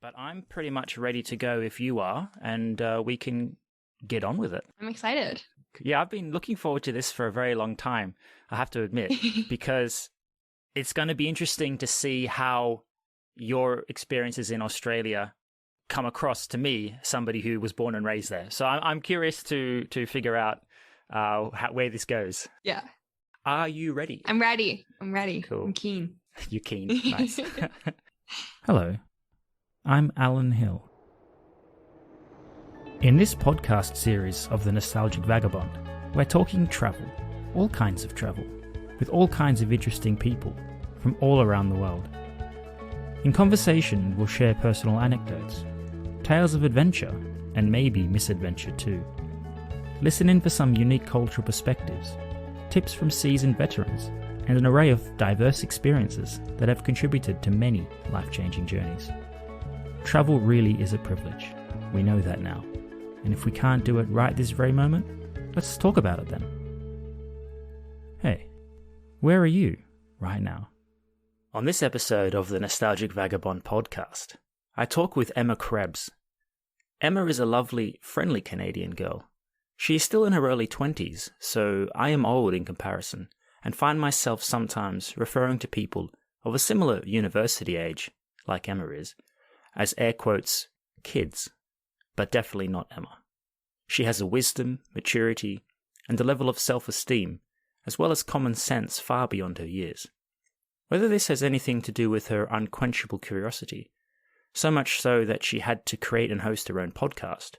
but I'm pretty much ready to go if you are, and we can get on with it. I'm excited. Yeah, I've been looking forward to this for a very long time, I have to admit, because it's going to be interesting to see how your experiences in Australia come across to me, somebody who was born and raised there. So I'm curious to figure out where this goes. Yeah. Are you ready? I'm ready. Cool. I'm keen. You're keen. Nice. Hello, I'm Alan Hill. In this podcast series of the Nostalgic Vagabond, we're talking travel, all kinds of travel, with all kinds of interesting people from all around the world. In conversation, we'll share personal anecdotes, tales of adventure, and maybe misadventure too. Listen in for some unique cultural perspectives, tips from seasoned veterans, and an array of diverse experiences that have contributed to many life-changing journeys. Travel really is a privilege. We know that now. And if we can't do it right this very moment, let's talk about it then. Hey, where are you right now? On this episode of the Nostalgic Vagabond podcast, I talk with Emma Krebs. Emma is a lovely, friendly Canadian girl. She is still in her early 20s, so I am old in comparison, and find myself sometimes referring to people of a similar university age, like Emma is, as air quotes, kids, but definitely not Emma. She has a wisdom, maturity, and a level of self-esteem, as well as common sense far beyond her years. Whether this has anything to do with her unquenchable curiosity, so much so that she had to create and host her own podcast,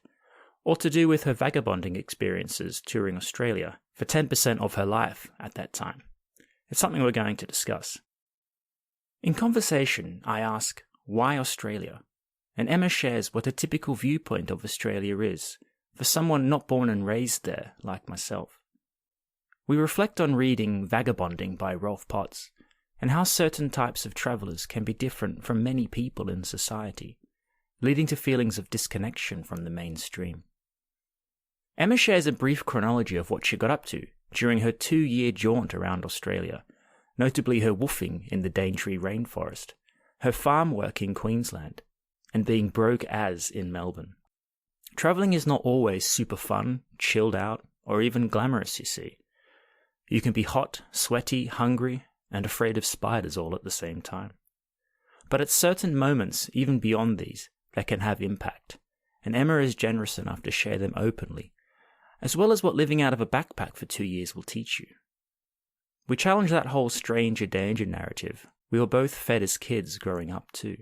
or to do with her vagabonding experiences touring Australia for 10% of her life at that time, it's something we're going to discuss. In conversation, I ask, why Australia? And Emma shares what a typical viewpoint of Australia is for someone not born and raised there like myself. We reflect on reading Vagabonding by Rolf Potts, and how certain types of travellers can be different from many people in society, leading to feelings of disconnection from the mainstream. Emma shares a brief chronology of what she got up to during her 2-year jaunt around Australia, notably her woofing in the Daintree rainforest, her farm work in Queensland, and being broke as in Melbourne. Travelling is not always super fun, chilled out, or even glamorous, you see. You can be hot, sweaty, hungry, and afraid of spiders all at the same time. But at certain moments, even beyond these, that can have impact, and Emma is generous enough to share them openly, as well as what living out of a backpack for 2 years will teach you. We challenge that whole stranger danger narrative we were both fed as kids growing up too.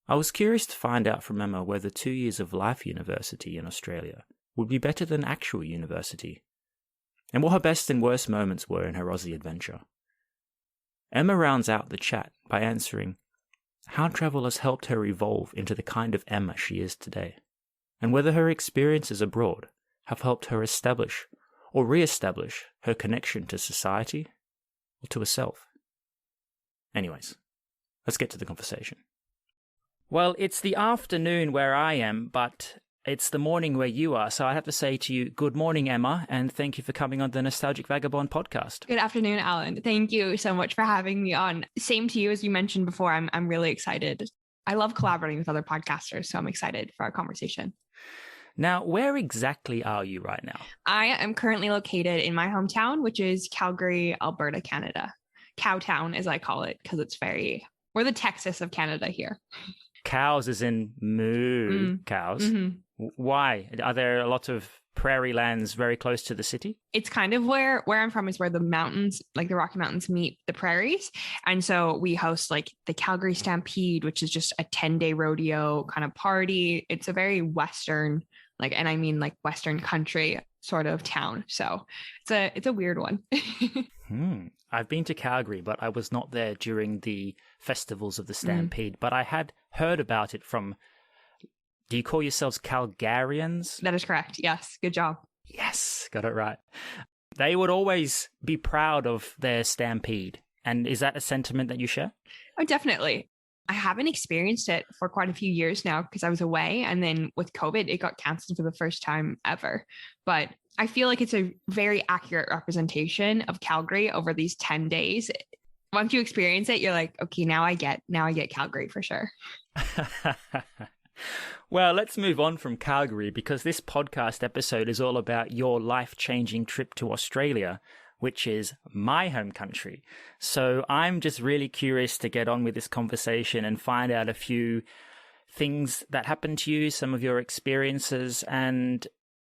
I was curious to find out from Emma whether 2 years of life university in Australia would be better than actual university, and what her best and worst moments were in her Aussie adventure. Emma rounds out the chat by answering how travel has helped her evolve into the kind of Emma she is today, and whether her experiences abroad have helped her establish or re-establish her connection to society or to herself. Anyways, let's get to the conversation. Well, it's the afternoon where I am, but it's the morning where you are, so I have to say to you, good morning, Emma, and thank you for coming on the Nostalgic Vagabond podcast. Good afternoon, Alan. Thank you so much for having me on. Same to you, as you mentioned before, I'm really excited. I love collaborating with other podcasters, so I'm excited for our conversation. Now, where exactly are you right now? I am currently located in my hometown, which is Calgary, Alberta, Canada. Cowtown, as I call it, because we're the Texas of Canada here. Cows as in moo cows. Mm-hmm. Why? Are there a lot of prairie lands very close to the city? It's kind of where I'm from is where the mountains, like the Rocky Mountains, meet the prairies. And so we host like the Calgary Stampede, which is just a 10-day rodeo kind of party. It's a very Western, and I mean Western country sort of town. So it's a weird one. I've been to Calgary, but I was not there during the festivals of the Stampede. But I had heard about it from, do you call yourselves Calgarians? That is correct. Yes. Good job. Yes. Got it right. They would always be proud of their Stampede. And is that a sentiment that you share? Oh, definitely. I haven't experienced it for quite a few years now because I was away. And then with COVID, it got canceled for the first time ever. But I feel like it's a very accurate representation of Calgary over these 10 days. once you experience it, you're like, okay, now I get Calgary for sure. Well, let's move on from Calgary, because this podcast episode is all about your life-changing trip to Australia, which is my home country. So I'm just really curious to get on with this conversation and find out a few things that happened to you, some of your experiences, and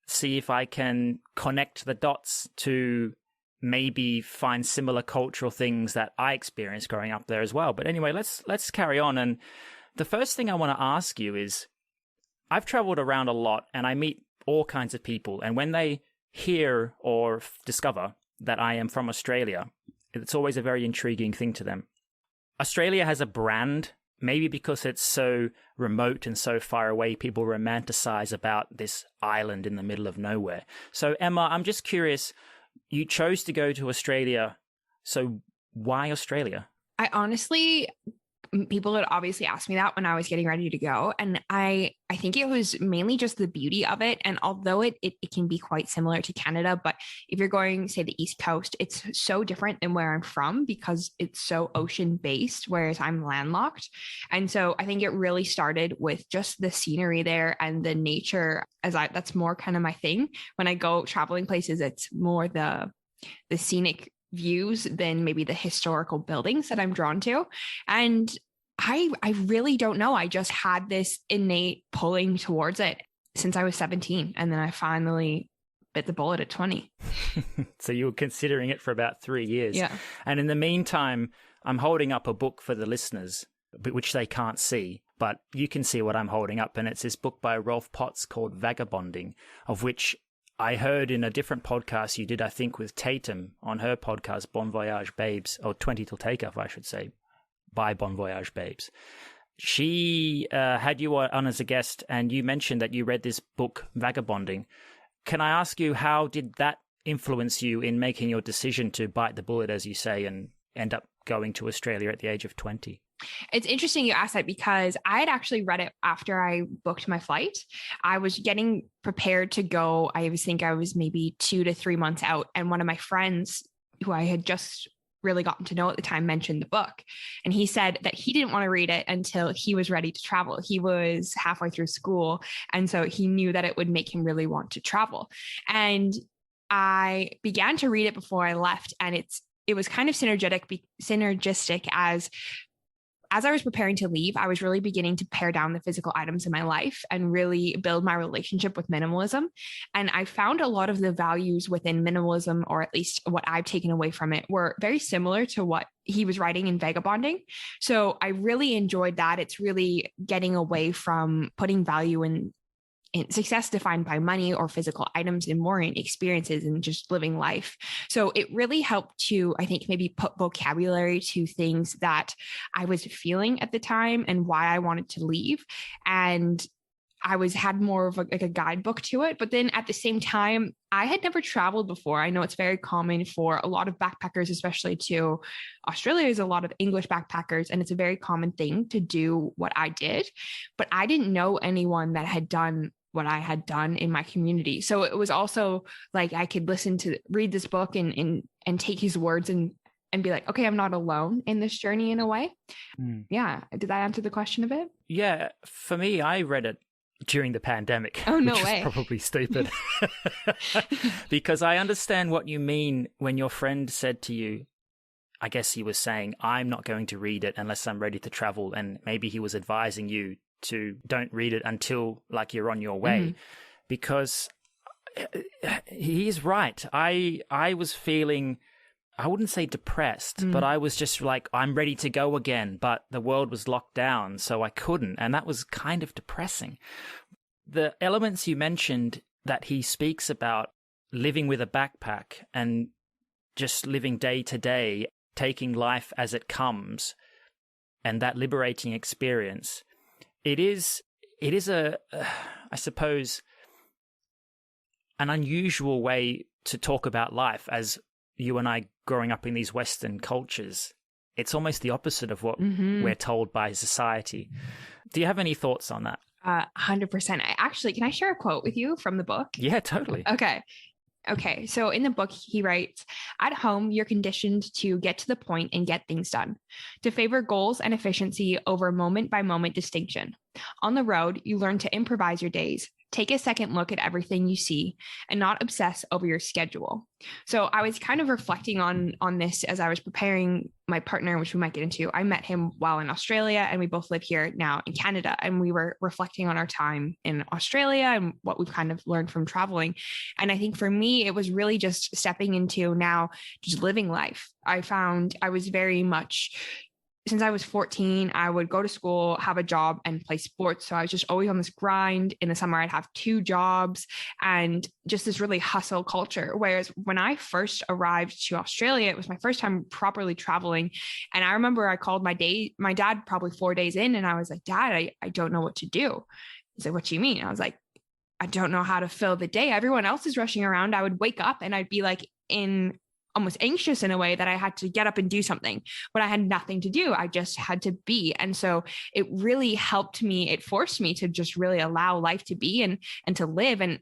see if I can connect the dots to maybe find similar cultural things that I experienced growing up there as well. But anyway, let's carry on. And the first thing I want to ask you is, I've traveled around a lot and I meet all kinds of people. And when they hear or discover that I am from Australia, it's always a very intriguing thing to them. Australia has a brand, maybe because it's so remote and so far away, people romanticize about this island in the middle of nowhere. So Emma, I'm just curious, you chose to go to Australia. So why Australia? I honestly, people would obviously ask me that when I was getting ready to go. And I think it was mainly just the beauty of it. And although it can be quite similar to Canada, but if you're going, say, the East Coast, it's so different than where I'm from because it's so ocean based, whereas I'm landlocked. And so I think it really started with just the scenery there and the nature, that's more kind of my thing. When I go traveling places, it's more the scenic views than maybe the historical buildings that I'm drawn to. And I really don't know. I just had this innate pulling towards it since I was 17. And then I finally bit the bullet at 20. So you were considering it for about 3 years. Yeah. And in the meantime, I'm holding up a book for the listeners, which they can't see, but you can see what I'm holding up. And it's this book by Rolf Potts called Vagabonding, of which I heard in a different podcast you did, I think, with Tatum on her podcast, Bon Voyage Babes, or 20 Till Takeoff, I should say, by Bon Voyage Babes. She had you on as a guest, and you mentioned that you read this book, Vagabonding. Can I ask you, how did that influence you in making your decision to bite the bullet, as you say, and end up going to Australia at the age of 20? It's interesting you asked that because I had actually read it after I booked my flight. I was getting prepared to go. I think I was maybe 2 to 3 months out. And one of my friends who I had just really gotten to know at the time mentioned the book. And he said that he didn't want to read it until he was ready to travel. He was halfway through school. And so he knew that it would make him really want to travel. And I began to read it before I left. And it was kind of synergistic as I was preparing to leave, I was really beginning to pare down the physical items in my life and really build my relationship with minimalism. And I found a lot of the values within minimalism, or at least what I've taken away from it, were very similar to what he was writing in Vagabonding. So I really enjoyed that. It's really getting away from putting value in success defined by money or physical items and more in experiences and just living life. So it really helped to, I think, maybe put vocabulary to things that I was feeling at the time and why I wanted to leave. And I had more of a guidebook to it. But then at the same time, I had never traveled before. I know it's very common for a lot of backpackers, especially to Australia, is a lot of English backpackers, and it's a very common thing to do what I did. But I didn't know anyone that had done what I had done in my community. So it was also like I could read this book and take his words and be like, okay, I'm not alone in this journey in a way. Yeah. Did that answer the question a bit? Yeah. For me, I read it during the pandemic. Oh, no which way. Is probably stupid. Because I understand what you mean when your friend said to you, I guess he was saying, I'm not going to read it unless I'm ready to travel. And maybe he was advising you to don't read it until like you're on your way, because he's right. I was feeling, I wouldn't say depressed, but I was just like, I'm ready to go again, but the world was locked down, so I couldn't. And that was kind of depressing. The elements you mentioned that he speaks about, living with a backpack and just living day to day, taking life as it comes, and that liberating experience, it is I suppose, an unusual way to talk about life. As you and I growing up in these Western cultures, it's almost the opposite of what we're told by society. Do you have any thoughts on that? 100%. Can I share a quote with you from the book? Yeah, totally. Okay. Okay, so in the book, he writes, at home, you're conditioned to get to the point and get things done, to favor goals and efficiency over moment by moment distinction. On the road, you learn to improvise your days, take a second look at everything you see, and not obsess over your schedule. So I was kind of reflecting on this as I was preparing my partner, which we might get into. I met him while in Australia, and we both live here now in Canada. And we were reflecting on our time in Australia and what we've kind of learned from traveling. And I think for me, it was really just stepping into now just living life. I found I was very much, since I was 14, I would go to school, have a job, and play sports. So I was just always on this grind. In the summer, I'd have 2 jobs and just this really hustle culture. Whereas when I first arrived to Australia, it was my first time properly traveling. And I remember I called my dad probably 4 days in, and I was like, Dad, I don't know what to do. He's like, what do you mean? I was like, I don't know how to fill the day. Everyone else is rushing around. I would wake up and I'd be like in almost anxious in a way that I had to get up and do something when I had nothing to do. I just had to be. And so it really helped me. It forced me to just really allow life to be and to live. And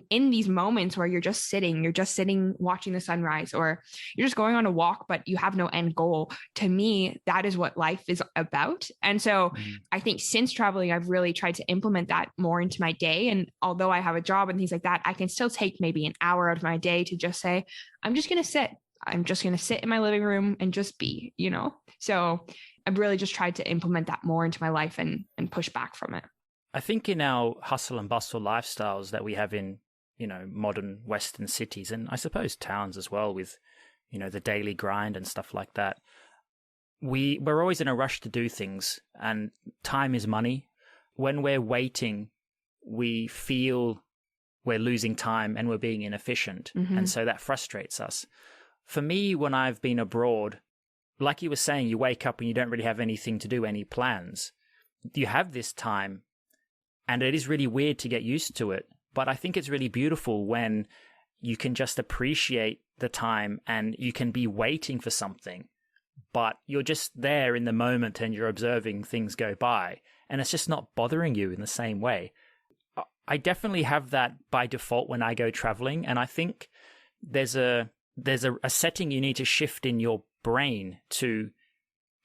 in these moments where you're just sitting watching the sunrise, or you're just going on a walk, but you have no end goal. To me, that is what life is about. And so I think since traveling, I've really tried to implement that more into my day. And although I have a job and things like that, I can still take maybe an hour out of my day to just say, I'm just going to sit. I'm just going to sit in my living room and just be, So I've really just tried to implement that more into my life and push back from it. I think in our hustle and bustle lifestyles that we have in, modern Western cities, and I suppose towns as well, with, the daily grind and stuff like that, we're always in a rush to do things, and time is money. When we're waiting, we feel we're losing time and we're being inefficient. Mm-hmm. And so that frustrates us. For me, when I've been abroad, like you were saying, you wake up and you don't really have anything to do, any plans. You have this time, and it is really weird to get used to it. But I think it's really beautiful when you can just appreciate the time and you can be waiting for something, but you're just there in the moment and you're observing things go by, and it's just not bothering you in the same way. I definitely have that by default when I go traveling, and I think there's a setting you need to shift in your brain to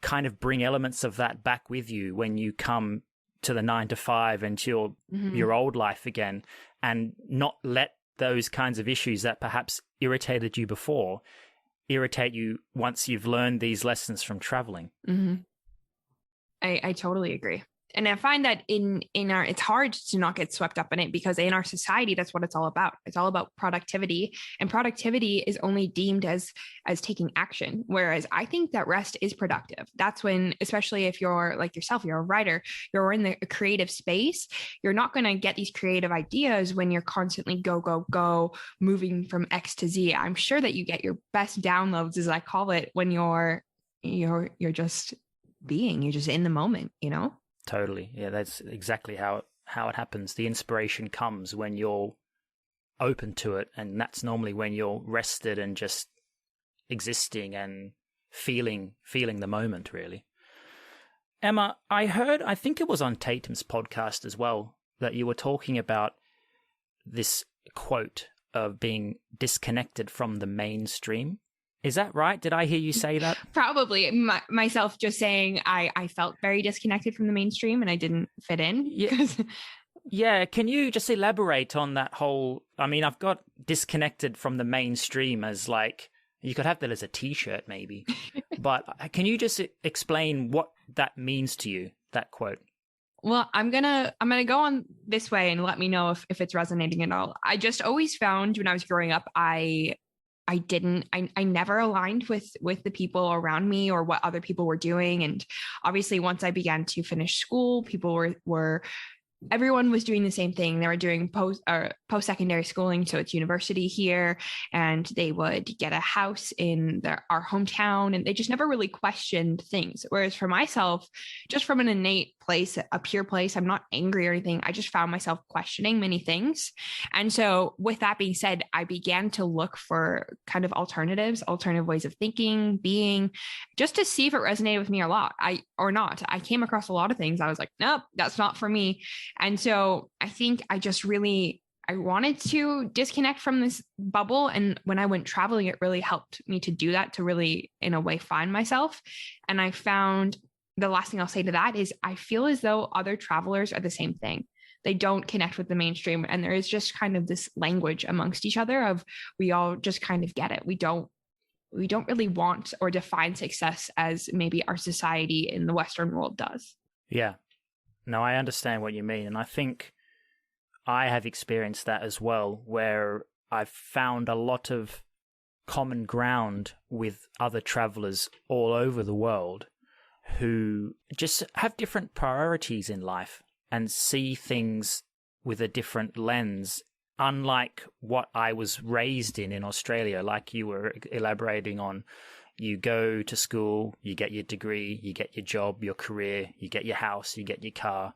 kind of bring elements of that back with you when you come to the 9 to 5 and to your old life again, and not let those kinds of issues that perhaps irritated you before irritate you once you've learned these lessons from traveling. Mm-hmm. I totally agree. And I find that it's hard to not get swept up in it, because in our society, that's what it's all about. It's all about productivity, and productivity is only deemed as taking action. Whereas I think that rest is productive. That's when, especially if you're like yourself, you're a writer, you're in the creative space, you're not going to get these creative ideas when you're constantly go, moving from X to Z. I'm sure that you get your best downloads, as I call it, when you're just being, you're just in the moment, Totally. Yeah, that's exactly how it happens. The inspiration comes when you're open to it, and that's normally when you're rested and just existing and feeling the moment, really. Emma, I think it was on Tatum's podcast as well, that you were talking about this quote of being disconnected from the mainstream. Is that right? Did I hear you say that? Probably. Myself just saying I felt very disconnected from the mainstream and I didn't fit in. Yeah. Can you just elaborate on that whole... I mean, I've got disconnected from the mainstream as like... You could have that as a t-shirt maybe. But can you just explain what that means to you, that quote? Well, I'm gonna go on this way and let me know if it's resonating at all. I just always found when I was growing up, I never aligned with the people around me or what other people were doing. And obviously once I began to finish school, people were everyone was doing the same thing. They were doing post-secondary schooling. So it's university here, and they would get a house in our hometown, and they just never really questioned things. Whereas for myself, just from an innate place, a pure place, I'm not angry or anything. I just found myself questioning many things. And so with that being said, I began to look for kind of alternative ways of thinking, being, just to see if it resonated with me or not. I came across a lot of things. I was like, nope, that's not for me. And so I think I I wanted to disconnect from this bubble. And when I went traveling, it really helped me to do that, to really, in a way, find myself. And I found the last thing I'll say to that is I feel as though other travelers are the same thing. They don't connect with the mainstream. And there is just kind of this language amongst each other of we all just kind of get it. We don't really want or define success as maybe our society in the Western world does. Yeah. No, I understand what you mean. And I think I have experienced that as well, where I've found a lot of common ground with other travelers all over the world who just have different priorities in life and see things with a different lens, unlike what I was raised in Australia, like you were elaborating on. You go to school, you get your degree, you get your job, your career, you get your house, you get your car,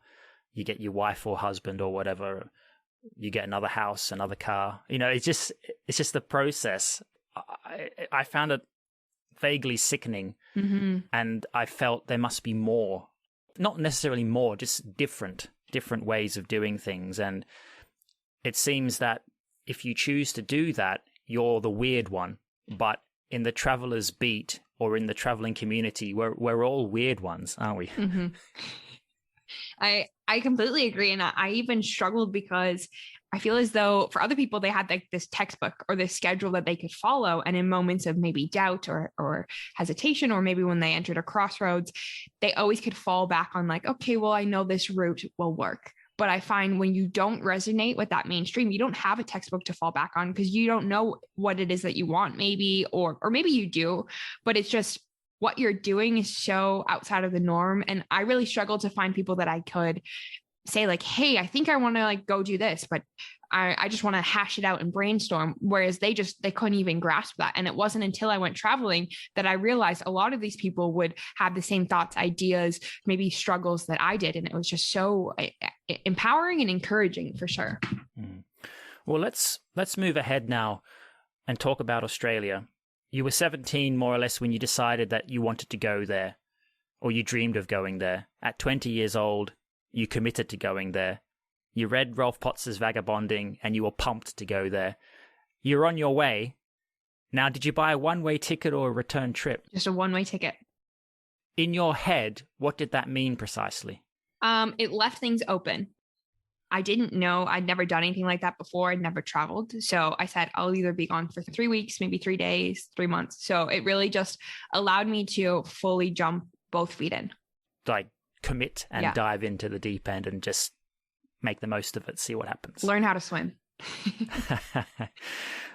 you get your wife or husband or whatever, you get another house, another car. You know, it's just the process. I found it vaguely sickening, and I felt there must be more, not necessarily more, just different ways of doing things. And it seems that if you choose to do that, you're the weird one. But in the traveler's beat or in the traveling community, we're all weird ones, aren't we? Mm-hmm. I completely agree. And I even struggled because I feel as though for other people, they had like this textbook or this schedule that they could follow. And in moments of maybe doubt or hesitation, or maybe when they entered a crossroads, they always could fall back on like, okay, well, I know this route will work. But I find when you don't resonate with that mainstream, you don't have a textbook to fall back on because you don't know what it is that you want, maybe, or maybe you do, but it's just what you're doing is so outside of the norm. And I really struggled to find people that I could say like, hey, I think I want to like go do this, but I just want to hash it out and brainstorm. Whereas they couldn't even grasp that. And it wasn't until I went traveling that I realized a lot of these people would have the same thoughts, ideas, maybe struggles that I did. And it was just so empowering and encouraging for sure. Well, let's move ahead now and talk about Australia. You were 17 more or less when you decided that you wanted to go there, or you dreamed of going there. At 20 years old, you committed to going there. You read Rolf Potts' Vagabonding and you were pumped to go there. You're on your way. Now, did you buy a one-way ticket or a return trip? Just a one-way ticket. In your head, what did that mean precisely? It left things open. I didn't know. I'd never done anything like that before. I'd never traveled. So I said, I'll either be gone for 3 weeks, maybe 3 days, 3 months. So it really just allowed me to fully jump both feet in. Like commit and dive into the deep end and just make the most of it, see what happens. Learn how to swim.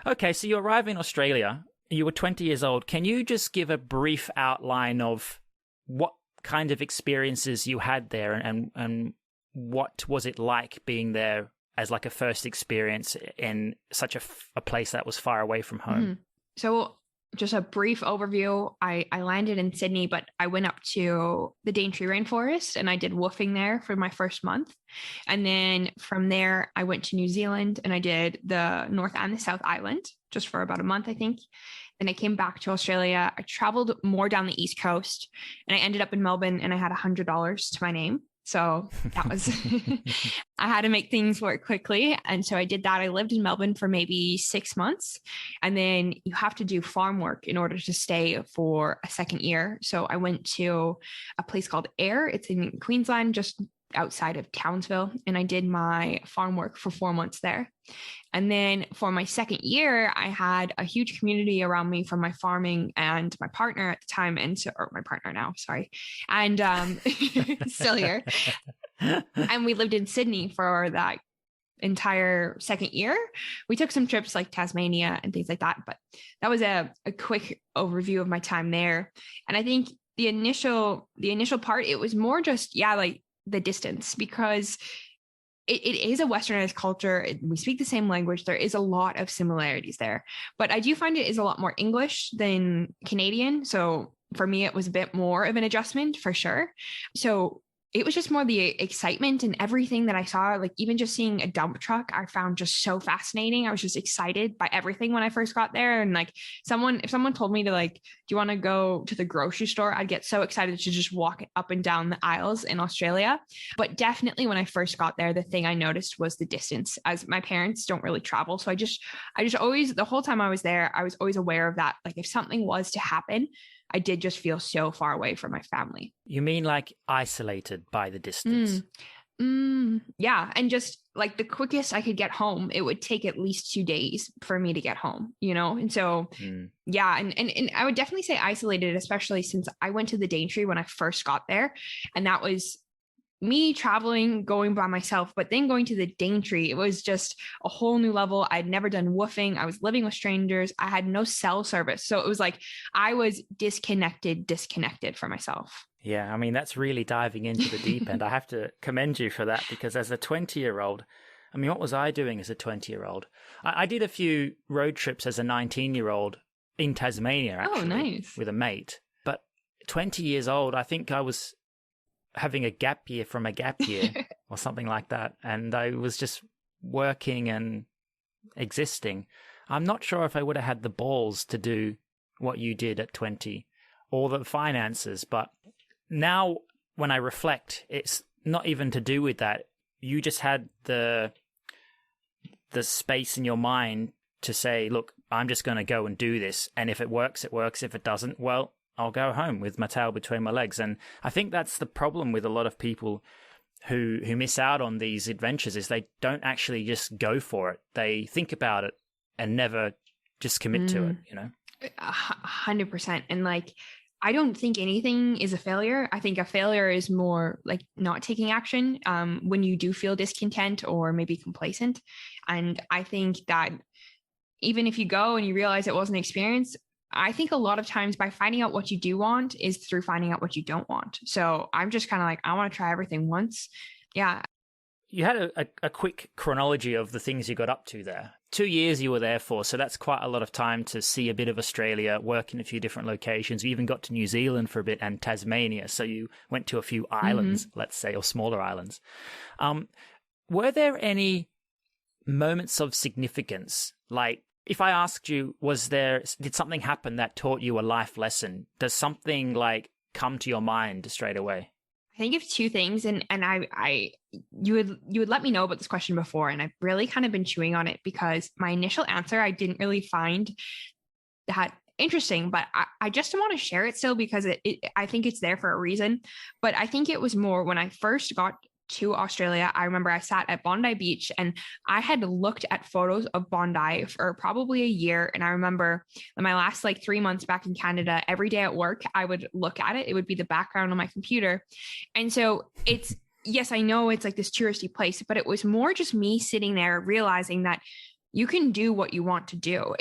Okay, so you arrive in Australia. You were 20 years old. Can you just give a brief outline of what kind of experiences you had there and what was it like being there as like a first experience in such a place that was far away from home? Mm-hmm. So just a brief overview. I landed in Sydney, but I went up to the Daintree Rainforest and I did woofing there for my first month. And then from there, I went to New Zealand and I did the North and the South Island just for about a month, I think. Then I came back to Australia. I traveled more down the East Coast and I ended up in Melbourne and I had $100 to my name. So that was, I had to make things work quickly. And so I did that. I lived in Melbourne for maybe 6 months. And then you have to do farm work in order to stay for a second year. So I went to a place called Ayr. It's in Queensland, just outside of Townsville. And I did my farm work for 4 months there. And then for my second year, I had a huge community around me from my farming and my partner at the time, or my partner now, sorry. And still here. And we lived in Sydney for that entire second year. We took some trips like Tasmania and things like that, but that was a quick overview of my time there. And I think the initial part, it was more just, like the distance, because it is a westernized culture. We speak the same language. There is a lot of similarities there, but I do find it is a lot more English than Canadian. So for me, it was a bit more of an adjustment for sure. So it was just more the excitement and everything that I saw, like even just seeing a dump truck, I found just so fascinating. I was just excited by everything when I first got there. And like if someone told me to like, do you want to go to the grocery store? I'd get so excited to just walk up and down the aisles in Australia. But definitely when I first got there, the thing I noticed was the distance, as my parents don't really travel. So I just always, the whole time I was there, I was always aware of that. Like if something was to happen, I did just feel so far away from my family. You mean like isolated by the distance? Yeah. And just like the quickest I could get home, it would take at least 2 days for me to get home, you know? And so, yeah. And I would definitely say isolated, especially since I went to the Daintree when I first got there. And that was me traveling, going by myself, but then going to the Daintree, it was just a whole new level. I'd never done woofing. I was living with strangers. I had no cell service. So it was like I was disconnected from myself. Yeah, I mean, that's really diving into the deep end. I have to commend you for that, because as a 20-year-old, I mean, what was I doing as a 20-year-old? I did a few road trips as a 19-year-old in Tasmania, actually, nice, with a mate. But 20 years old, I think I was having a gap year from a gap year or something like that. And I was just working and existing. I'm not sure if I would have had the balls to do what you did at 20 or the finances. But now when I reflect, it's not even to do with that. You just had the space in your mind to say, look, I'm just going to go and do this. And if it works, it works. If it doesn't, well, I'll go home with my tail between my legs. And I think that's the problem with a lot of people who miss out on these adventures, is they don't actually just go for it. They think about it and never just commit to it, you know? 100%. And like, I don't think anything is a failure. I think a failure is more like not taking action when you do feel discontent or maybe complacent. And I think that even if you go and you realize it wasn't an experience, I think a lot of times by finding out what you do want is through finding out what you don't want. So I'm just kind of like, I want to try everything once. Yeah. You had a quick chronology of the things you got up to there. 2 years you were there for, so that's quite a lot of time to see a bit of Australia, work in a few different locations. You even got to New Zealand for a bit and Tasmania, so you went to a few islands, let's say, or smaller islands. Were there any moments of significance? Like, if I asked you, did something happen that taught you a life lesson? Does something like come to your mind straight away? I think of two things, and you would let me know about this question before, and I've really kind of been chewing on it because my initial answer I didn't really find that interesting, but I just want to share it still because I think it's there for a reason. But I think it was more when I first got to Australia. I remember I sat at Bondi Beach and I had looked at photos of Bondi for probably a year. And I remember in my last like 3 months back in Canada, every day at work, I would look at it. It would be the background on my computer. And so it's, yes, I know it's like this touristy place, but it was more just me sitting there realizing that you can do what you want to do.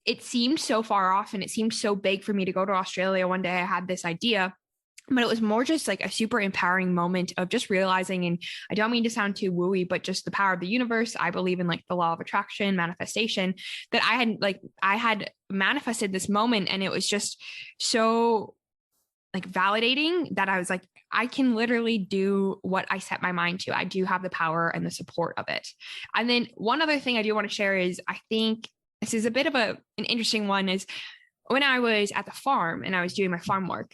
It seemed so far off and it seemed so big for me to go to Australia. One day I had this idea, but it was more just like a super empowering moment of just realizing, and I don't mean to sound too wooey, but just the power of the universe. I believe in like the law of attraction, manifestation, that I had manifested this moment. And it was just so like validating that I was like, I can literally do what I set my mind to. I do have the power and the support of it. And then one other thing I do want to share is, I think this is a bit of an interesting one, is when I was at the farm and I was doing my farm work,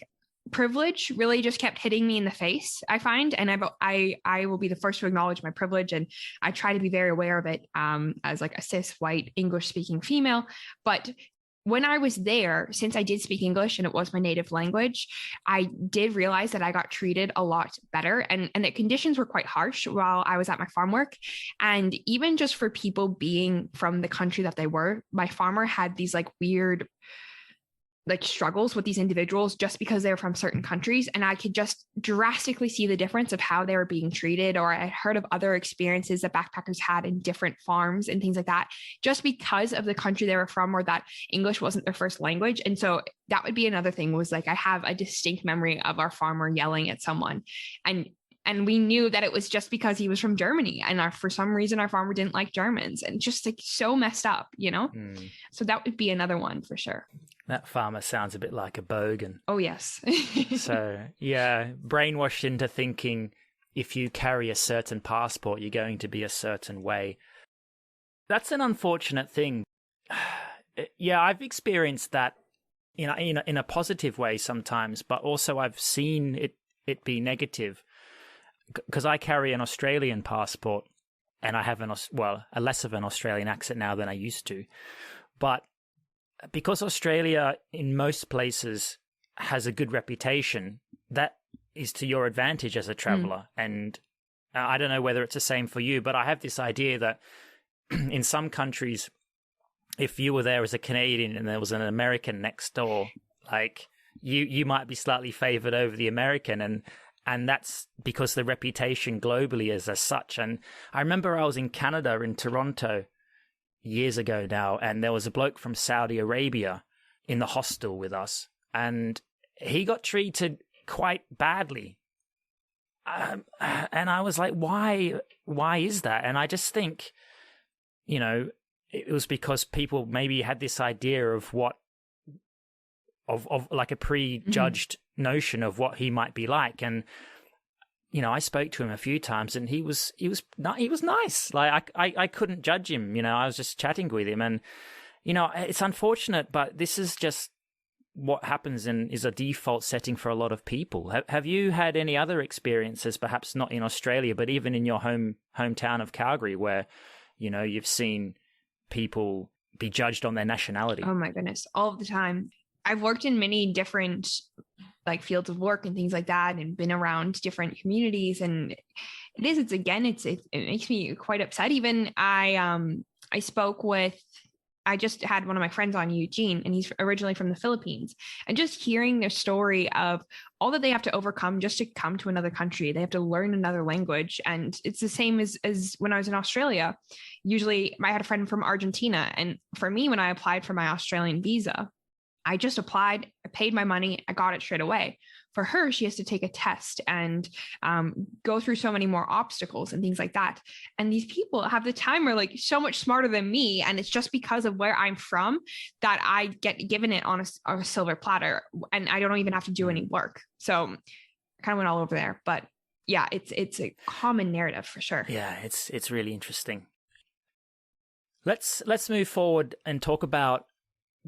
privilege really just kept hitting me in the face, I find. And I will be the first to acknowledge my privilege. And I try to be very aware of it as like a cis white English speaking female. But when I was there, since I did speak English and it was my native language, I did realize that I got treated a lot better, and the conditions were quite harsh while I was at my farm work. And even just for people being from the country that they were, my farmer had these like weird like struggles with these individuals just because they're from certain countries. And I could just drastically see the difference of how they were being treated. Or I heard of other experiences that backpackers had in different farms and things like that, just because of the country they were from, or that English wasn't their first language. And so that would be another thing, was like, I have a distinct memory of our farmer yelling at someone. And we knew that it was just because he was from Germany, and for some reason our farmer didn't like Germans, and just like so messed up, you know? So that would be another one for sure. That farmer sounds a bit like a bogan. Oh, yes. So, yeah, brainwashed into thinking if you carry a certain passport, you're going to be a certain way. That's an unfortunate thing. Yeah, I've experienced that in a positive way sometimes, but also I've seen it be negative because I carry an Australian passport and I have a less of an Australian accent now than I used to. But because Australia in most places has a good reputation, that is to your advantage as a traveler. And I don't know whether it's the same for you, but I have this idea that in some countries, if you were there as a Canadian and there was an American next door, like you might be slightly favored over the American, and that's because the reputation globally is as such. And I remember I was in Canada, in Toronto, years ago now, and there was a bloke from Saudi Arabia in the hostel with us, and he got treated quite badly. And I was like, why is that? And I just think, it was because people maybe had this idea of of like a prejudged notion of what he might be like. And, I spoke to him a few times and he was nice. Like I couldn't judge him, I was just chatting with him, and, it's unfortunate, but this is just what happens and is a default setting for a lot of people. Have you had any other experiences, perhaps not in Australia, but even in your hometown of Calgary, where, you've seen people be judged on their nationality? Oh my goodness, all of the time. I've worked in many different fields of work and things like that, and been around different communities, and it makes me quite upset. Even I just had one of my friends on, Eugene, and he's originally from the Philippines, and just hearing their story of all that they have to overcome just to come to another country. They have to learn another language. And it's the same as when I was in Australia. Usually I had a friend from Argentina. And for me, when I applied for my Australian visa, I just applied, I paid my money, I got it straight away. For her, she has to take a test and go through so many more obstacles and things like that. And these people have the time are so much smarter than me. And it's just because of where I'm from that I get given it on a silver platter, and I don't even have to do any work. So I kind of went all over there. But yeah, it's a common narrative for sure. Yeah, it's really interesting. Let's move forward and talk about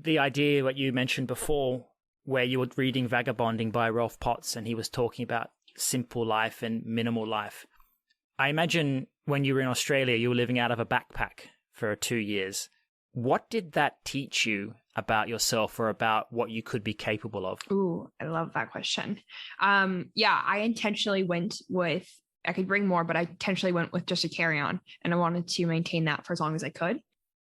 the idea what you mentioned before, where you were reading Vagabonding by Rolf Potts, and he was talking about simple life and minimal life. I imagine when you were in Australia, you were living out of a backpack for 2 years. What did that teach you about yourself, or about what you could be capable of? Ooh, I love that question. Yeah, I intentionally went with, I could bring more, but I intentionally went with just a carry-on, and I wanted to maintain that for as long as I could.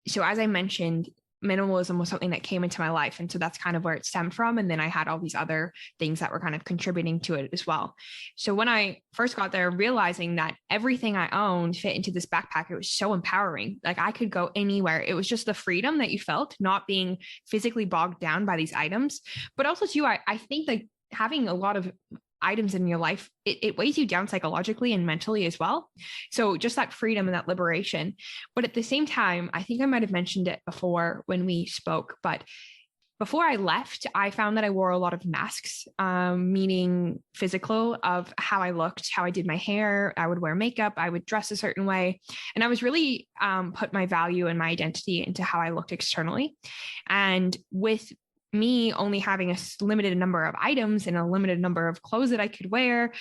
So as I mentioned, minimalism was something that came into my life. And so that's kind of where it stemmed from. And then I had all these other things that were kind of contributing to it as well. So when I first got there, realizing that everything I owned fit into this backpack, it was so empowering. Like I could go anywhere. It was just the freedom that you felt, not being physically bogged down by these items. But also too, I think like having a lot of items in your life, it weighs you down psychologically and mentally as well. So just that freedom and that liberation. But at the same time, I think I might have mentioned it before when we spoke, but before I left, I found that I wore a lot of masks, meaning physical, of how I looked, how I did my hair. I would wear makeup, I would dress a certain way. And I was really put my value and my identity into how I looked externally. And with me only having a limited number of items and a limited number of clothes that I could wear,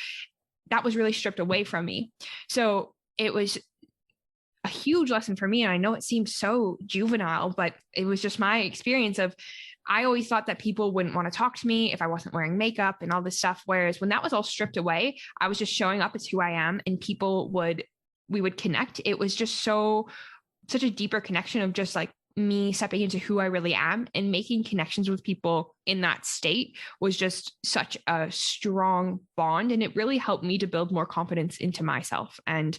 that was really stripped away from me. So it was a huge lesson for me. And I know it seems so juvenile, but it was just my experience of, I always thought that people wouldn't want to talk to me if I wasn't wearing makeup and all this stuff. Whereas when that was all stripped away, I was just showing up as who I am, and we would connect. It was just such a deeper connection of just like me stepping into who I really am, and making connections with people in that state was just such a strong bond. And it really helped me to build more confidence into myself and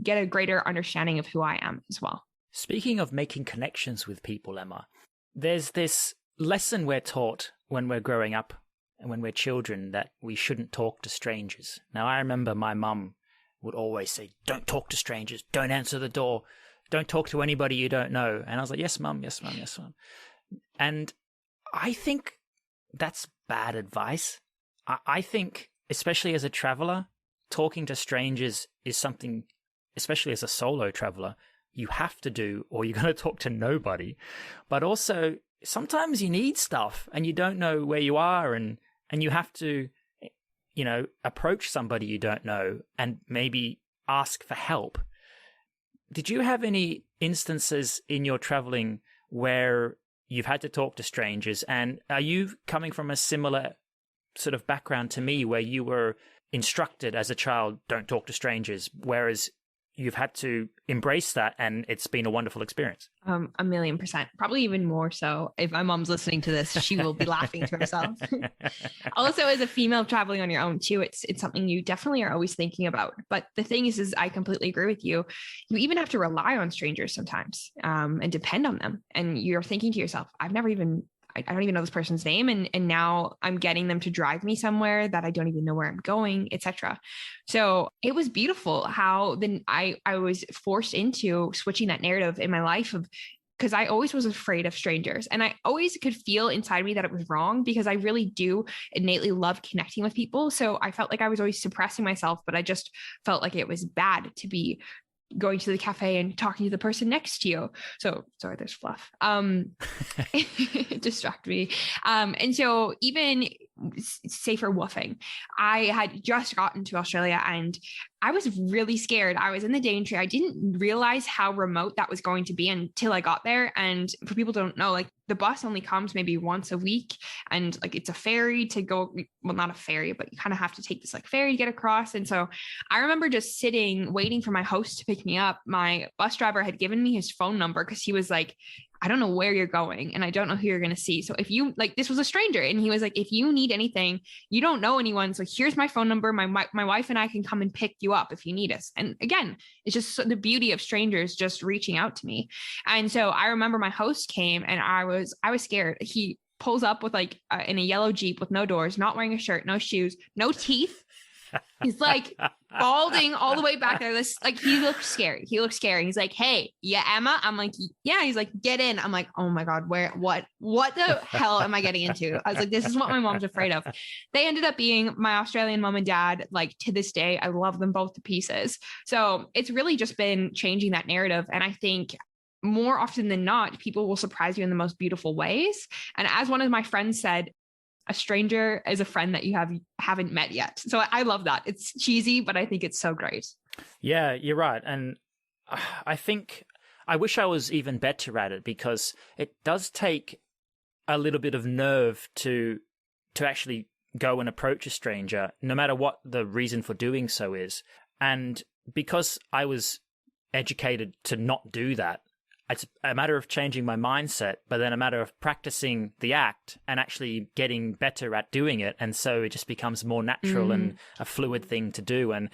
get a greater understanding of who I am as well. Speaking of making connections with people, Emma, there's this lesson we're taught when we're growing up and when we're children, that we shouldn't talk to strangers. Now, I remember my mum would always say, don't talk to strangers, don't answer the door, don't talk to anybody you don't know. And I was like, yes, mum, yes, mum, yes, mum. And I think that's bad advice. I think, especially as a traveler, talking to strangers is something, especially as a solo traveler, you have to do, or you're going to talk to nobody. But also, sometimes you need stuff and you don't know where you are, and you have to, approach somebody you don't know and maybe ask for help. Did you have any instances in your traveling where you've had to talk to strangers? And are you coming from a similar sort of background to me, where you were instructed as a child, don't talk to strangers, whereas you've had to embrace that and it's been a wonderful experience? 1,000,000%, probably even more so. If my mom's listening to this, she will be laughing to herself. Also, as a female traveling on your own too, it's something you definitely are always thinking about. But the thing is I completely agree with you. You even have to rely on strangers sometimes, and depend on them. And you're thinking to yourself, I don't even know this person's name. And now I'm getting them to drive me somewhere that I don't even know where I'm going, etc. So it was beautiful how then I was forced into switching that narrative in my life because I always was afraid of strangers. And I always could feel inside me that it was wrong, because I really do innately love connecting with people. So I felt like I was always suppressing myself, but I just felt like it was bad to be going to the cafe and talking to the person next to you. So sorry, there's fluff. It distracted me. And so even safer woofing, I had just gotten to Australia and I was really scared. I was in the Daintree. I didn't realize how remote that was going to be until I got there. And for people who don't know, like the bus only comes maybe once a week, and like it's a ferry to go, well, not a ferry, but you kind of have to take this like ferry to get across. And so I remember just sitting, waiting for my host to pick me up. My bus driver had given me his phone number because he was like, I don't know where you're going and I don't know who you're going to see. So if you like, this was a stranger, and he was like, if you need anything, you don't know anyone, so here's my phone number. My wife and I can come and pick you up if you need us. And again, it's just the beauty of strangers just reaching out to me. And so I remember my host came and I was scared. He pulls up with like in a yellow Jeep with no doors, not wearing a shirt, no shoes, no teeth. He's like balding all the way back there. This like, he looks scary. He's like, hey, yeah, Emma. I'm like, yeah. He's like, get in. I'm like, oh my God, what the hell am I getting into? I was like, this is what my mom's afraid of. They ended up being my Australian mom and dad. Like to this day, I love them both to pieces. So it's really just been changing that narrative. And I think more often than not, people will surprise you in the most beautiful ways. And as one of my friends said, a stranger is a friend that you haven't met yet. So I love that. It's cheesy, but I think it's so great. Yeah, you're right. And I think I wish I was even better at it, because it does take a little bit of nerve to actually go and approach a stranger, no matter what the reason for doing so is. And because I was educated to not do that, it's a matter of changing my mindset, but then a matter of practicing the act and actually getting better at doing it. And so it just becomes more natural and a fluid thing to do. And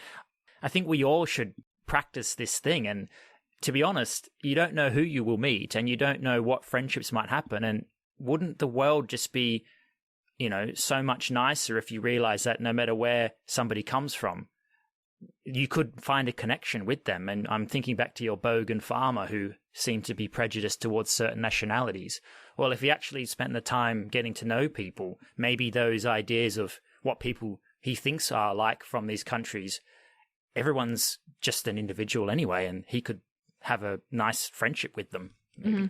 I think we all should practice this thing. And to be honest, you don't know who you will meet and you don't know what friendships might happen. And wouldn't the world just be, so much nicer if you realize that no matter where somebody comes from, you could find a connection with them? And I'm thinking back to your bogan farmer who seemed to be prejudiced towards certain nationalities. Well, if he actually spent the time getting to know people, maybe those ideas of what people he thinks are like from these countries, everyone's just an individual anyway, and he could have a nice friendship with them. Mm-hmm.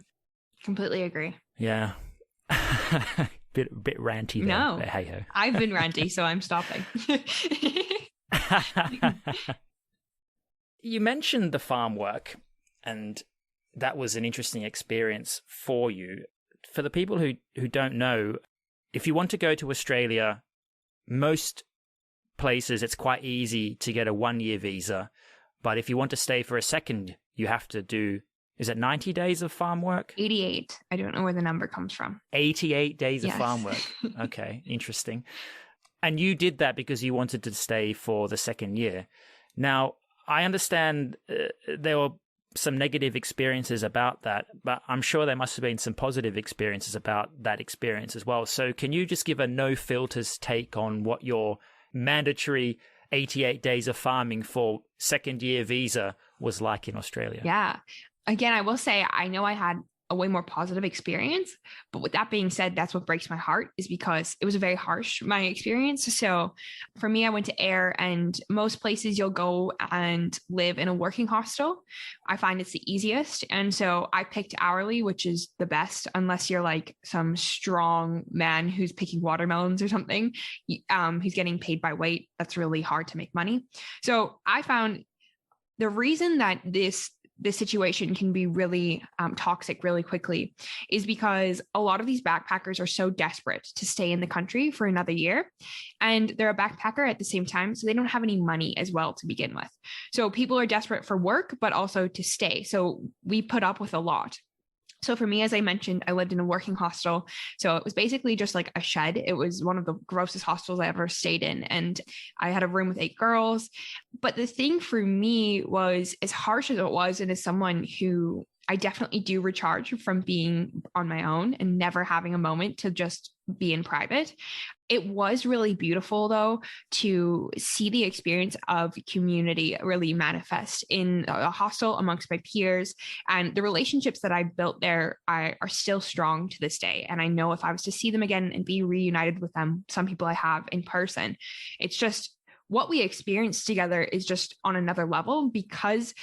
Completely agree. Yeah. bit ranty there. No, but hey ho. I've been ranty, so I'm stopping. You mentioned the farm work, and that was an interesting experience for you. For the people who don't know, if you want to go to Australia, most places it's quite easy to get a 1-year visa. But if you want to stay for a second, you have to do, is it 90 days of farm work? 88. I don't know where the number comes from. 88 days of farm work. Okay, interesting. And you did that because you wanted to stay for the second year. Now, I understand there were some negative experiences about that, but I'm sure there must have been some positive experiences about that experience as well. So can you just give a no filters take on what your mandatory 88 days of farming for second year visa was like in Australia? Yeah. Again, I will say, I know I had a way more positive experience. But with that being said, that's what breaks my heart, is because it was a very harsh, my experience. So for me, I went to Ayr, and most places you'll go and live in a working hostel. I find it's the easiest. And so I picked hourly, which is the best, unless you're like some strong man who's picking watermelons or something. He's getting paid by weight. That's really hard to make money. So I found the reason that this situation can be really toxic really quickly is because a lot of these backpackers are so desperate to stay in the country for another year, and they're a backpacker at the same time, so they don't have any money as well to begin with. So people are desperate for work, but also to stay. So we put up with a lot. So for me, as I mentioned, I lived in a working hostel. So it was basically just like a shed. It was one of the grossest hostels I ever stayed in. And I had a room with 8 girls. But the thing for me was, as harsh as it was, and as someone who I definitely do recharge from being on my own and never having a moment to just be in private, it was really beautiful, though, to see the experience of community really manifest in a hostel amongst my peers. And the relationships that I built there are still strong to this day. And I know if I was to see them again and be reunited with them, some people I have in person, it's just what we experienced together is just on another level, because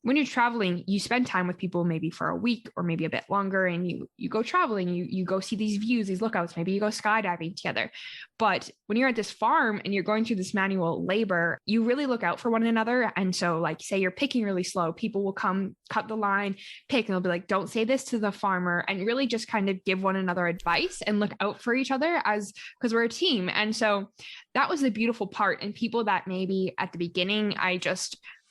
when you're traveling, you spend time with people maybe for a week or maybe a bit longer, and you go traveling, you go see these views, these lookouts, maybe you go skydiving together. But when you're at this farm and you're going through this manual labor, you really look out for one another. And so, like, say you're picking really slow, people will come cut the line, pick, and they'll be like, don't say this to the farmer, and really just kind of give one another advice and look out for each other, as because we're a team. And so that was the beautiful part. And people that maybe at the beginning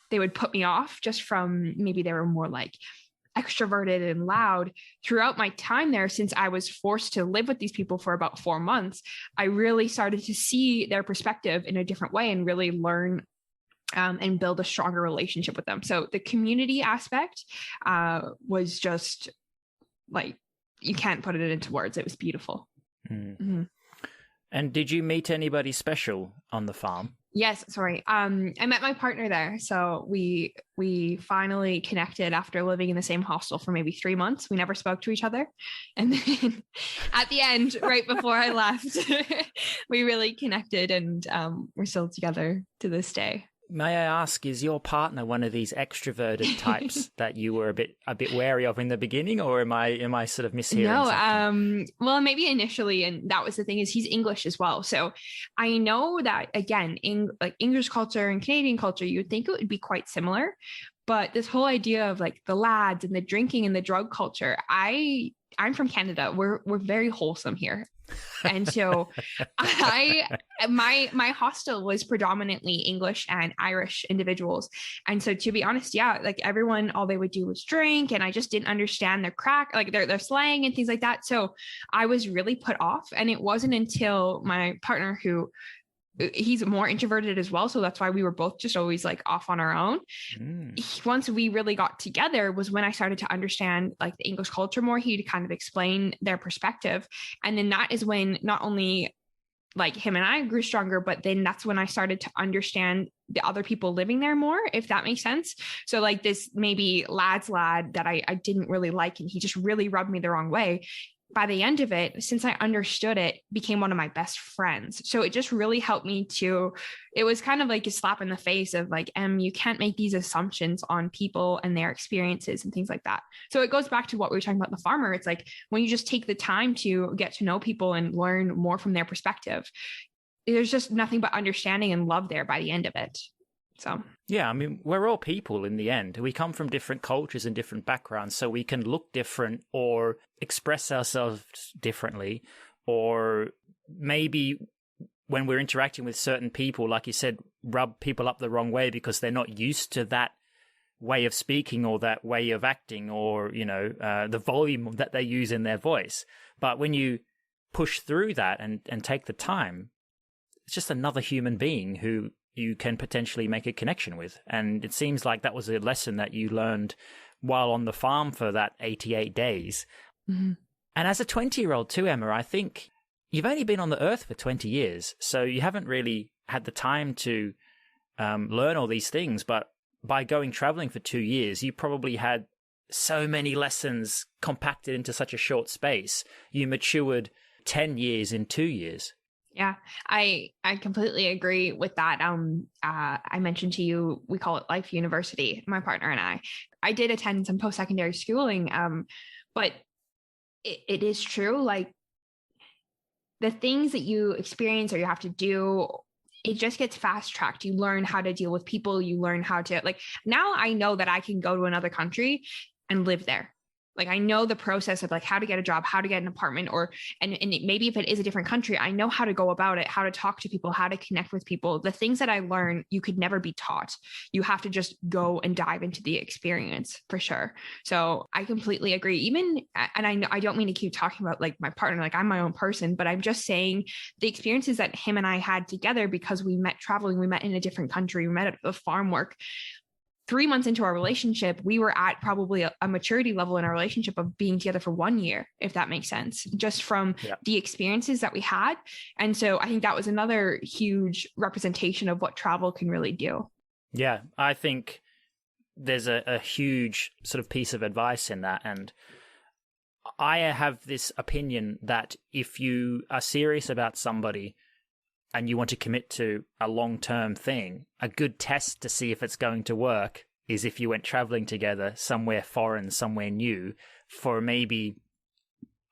they would put me off just from maybe they were more like extroverted and loud. Throughout my time there, since I was forced to live with these people for about 4 months, I really started to see their perspective in a different way and really learn and build a stronger relationship with them. So the community aspect was just like, you can't put it into words. It was beautiful. Mm. Mm-hmm. And did you meet anybody special on the farm? Yes, sorry. I met my partner there. So we finally connected after living in the same hostel for maybe 3 months. We never spoke to each other. And then at the end, right before I left, we really connected, and we're still together to this day. May I ask, is your partner one of these extroverted types that you were a bit wary of in the beginning, or am I sort of mishearing something? Well, maybe initially, and that was the thing, is he's English as well. So I know that, again, in like English culture and Canadian culture, you would think it would be quite similar, but this whole idea of like the lads and the drinking and the drug culture, I'm from Canada. We're very wholesome here. And so my hostel was predominantly English and Irish individuals. And so, to be honest, yeah, like everyone, all they would do was drink, and I just didn't understand their like their slang and things like that. So I was really put off. And it wasn't until my partner, he's more introverted as well, so that's why we were both just always like off on our own. Once we really got together was when I started to understand like the English culture more. He'd kind of explain their perspective, and then that is when not only like him and I grew stronger, but then that's when I started to understand the other people living there more, if that makes sense. So like this maybe lad's lad that I didn't really like, and he just really rubbed me the wrong way. By the end of it, since I understood it, became one of my best friends. So it just really helped me it was kind of like a slap in the face of like, you can't make these assumptions on people and their experiences and things like that. So it goes back to what we were talking about the farmer. It's like when you just take the time to get to know people and learn more from their perspective, there's just nothing but understanding and love there by the end of it. So yeah, I mean, we're all people in the end. We come from different cultures and different backgrounds, so we can look different or express ourselves differently, or maybe when we're interacting with certain people, like you said, rub people up the wrong way because they're not used to that way of speaking or that way of acting, or, you know, the volume that they use in their voice. But when you push through that and take the time, it's just another human being who you can potentially make a connection with. And it seems like that was a lesson that you learned while on the farm for that 88 days. Mm-hmm. And as a 20-year-old too, Emma, I think you've only been on the earth for 20 years, so you haven't really had the time to learn all these things. But by going traveling for 2 years, you probably had so many lessons compacted into such a short space. You matured 10 years in 2 years. Yeah, I completely agree with that. I mentioned to you, we call it Life University, my partner and I did attend some post-secondary schooling, but it is true. Like, the things that you experience or you have to do, it just gets fast tracked. You learn how to deal with people. You learn how to, like, now I know that I can go to another country and live there. Like, I know the process of like how to get a job, how to get an apartment, and maybe if it is a different country, I know how to go about it, how to talk to people, how to connect with people. The things that I learned, you could never be taught. You have to just go and dive into the experience for sure. So I completely agree. Even, and I don't mean to keep talking about like my partner, like I'm my own person, but I'm just saying the experiences that him and I had together, because we met traveling, we met in a different country, we met at the farm work. 3 months into our relationship, we were at probably a maturity level in our relationship of being together for 1 year, if that makes sense, just from the experiences that we had. And so I think that was another huge representation of what travel can really do. Yeah, I think there's a huge sort of piece of advice in that. And I have this opinion that if you are serious about somebody and you want to commit to a long-term thing, a good test to see if it's going to work is if you went traveling together somewhere foreign, somewhere new, for maybe